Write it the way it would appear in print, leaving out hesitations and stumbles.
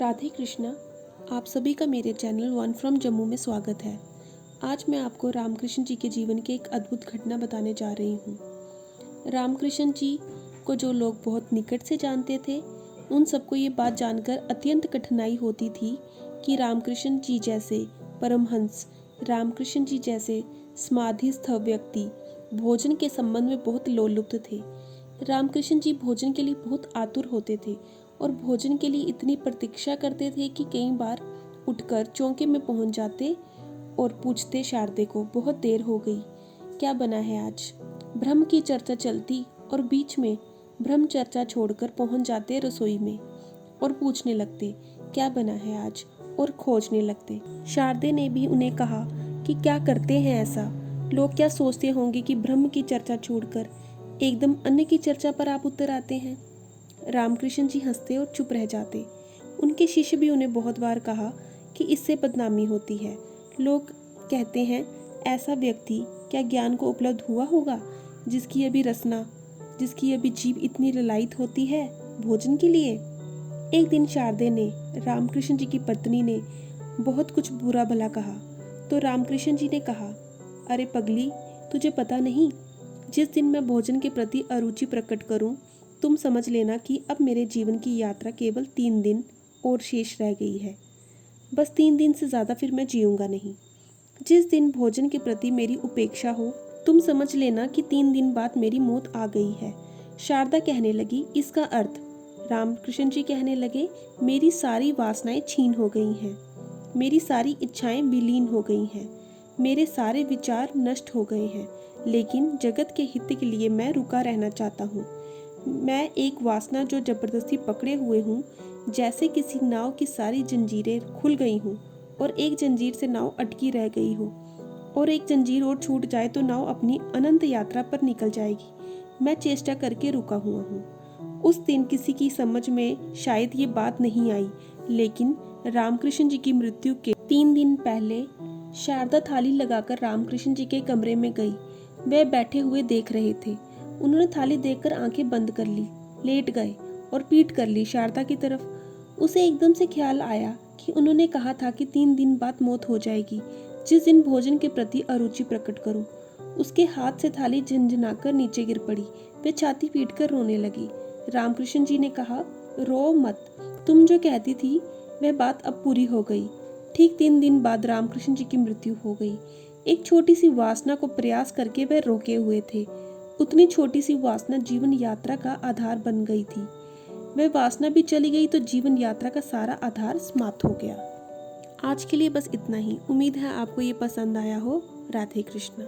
राधे कृष्णा। आप सभी का मेरे चैनल वन फ्रॉम जम्मू में स्वागत है। आज मैं आपको रामकृष्ण जी के जीवन की एक अद्भुत घटना बताने जा रही हूँ। रामकृष्ण जी को जो लोग बहुत निकट से जानते थे, उन सबको ये बात जानकर अत्यंत कठिनाई होती थी कि रामकृष्ण जी जैसे परमहंस, रामकृष्ण जी जैसे समाधिस्थ व्यक्ति भोजन के संबंध में बहुत लोलुप्त थे। रामकृष्ण जी भोजन के लिए बहुत आतुर होते थे और भोजन के लिए इतनी प्रतीक्षा करते थे कि कई बार उठकर चौके में पहुंच जाते और पूछते शारदे को, बहुत देर हो गई, क्या बना है आज। ब्रह्म की चर्चा चलती और बीच में ब्रह्म चर्चा छोड़कर पहुंच जाते रसोई में और पूछने लगते, क्या बना है आज, और खोजने लगते। शारदे ने भी उन्हें कहा कि क्या करते हैं ऐसा, लोग क्या सोचते होंगे कि ब्रह्म की चर्चा छोड़कर एकदम अन्य की चर्चा पर आप उतर आते हैं। रामकृष्ण जी हंसते और चुप रह जाते। उनके शिष्य भी उन्हें बहुत बार कहा कि इससे बदनामी होती है। लोग कहते हैं, ऐसा व्यक्ति क्या ज्ञान को उपलब्ध हुआ होगा जिसकी अभी रसना, जिसकी अभी जीभ इतनी ललायित होती है भोजन के लिए। एक दिन शारदे ने, रामकृष्ण जी की पत्नी ने, बहुत कुछ बुरा भला कहा तो रामकृष्ण जी ने कहा, अरे पगली, तुझे पता नहीं, जिस दिन मैं भोजन के प्रति अरुचि प्रकट करूं, तुम समझ लेना कि अब मेरे जीवन की यात्रा केवल 3 दिन और शेष रह गई है। बस 3 दिन से ज़्यादा फिर मैं जीऊँगा नहीं। जिस दिन भोजन के प्रति मेरी उपेक्षा हो, तुम समझ लेना कि 3 दिन बाद मेरी मौत आ गई है। शारदा कहने लगी, इसका अर्थ? रामकृष्ण जी कहने लगे, मेरी सारी वासनाएं छीन हो गई हैं, मेरी सारी इच्छाएं विलीन हो गई हैं, मेरे सारे विचार नष्ट हो गए हैं, लेकिन जगत के हित के लिए मैं रुका रहना चाहता हूँ। मैं एक वासना जो जबरदस्ती पकड़े हुए हूँ, जैसे किसी नाव की सारी जंजीरें खुल गई हूँ और एक जंजीर से नाव अटकी रह गई हो, और एक जंजीर और छूट जाए तो नाव अपनी अनंत यात्रा पर निकल जाएगी। मैं चेष्टा करके रुका हुआ हूँ। उस दिन किसी की समझ में शायद ये बात नहीं आई, लेकिन रामकृष्ण जी की मृत्यु के 3 दिन पहले शारदा थाली लगाकर रामकृष्ण जी के कमरे में गई। वे बैठे हुए देख रहे थे। उन्होंने थाली देखकर आंखें बंद कर ली, लेट गए और पीठ कर ली शारदा की तरफ। उसे एकदम से ख्याल आया कि उन्होंने कहा था कि 3 दिन बाद मौत हो जाएगी, जिस दिन भोजन के प्रति अरुचि प्रकट करूं। उसके हाथ से थाली झंझनाकर नीचे गिर पड़ी। वे छाती पीट कर रोने लगी। रामकृष्ण जी ने कहा, रो मत, तुम जो कहती थी वह बात अब पूरी हो गई। ठीक 3 दिन बाद रामकृष्ण जी की मृत्यु हो गई। एक छोटी सी वासना को प्रयास करके वह रोके हुए थे। उतनी छोटी सी वासना जीवन यात्रा का आधार बन गई थी। वह वासना भी चली गई तो जीवन यात्रा का सारा आधार समाप्त हो गया। आज के लिए बस इतना ही। उम्मीद है आपको ये पसंद आया हो। राधे कृष्णा।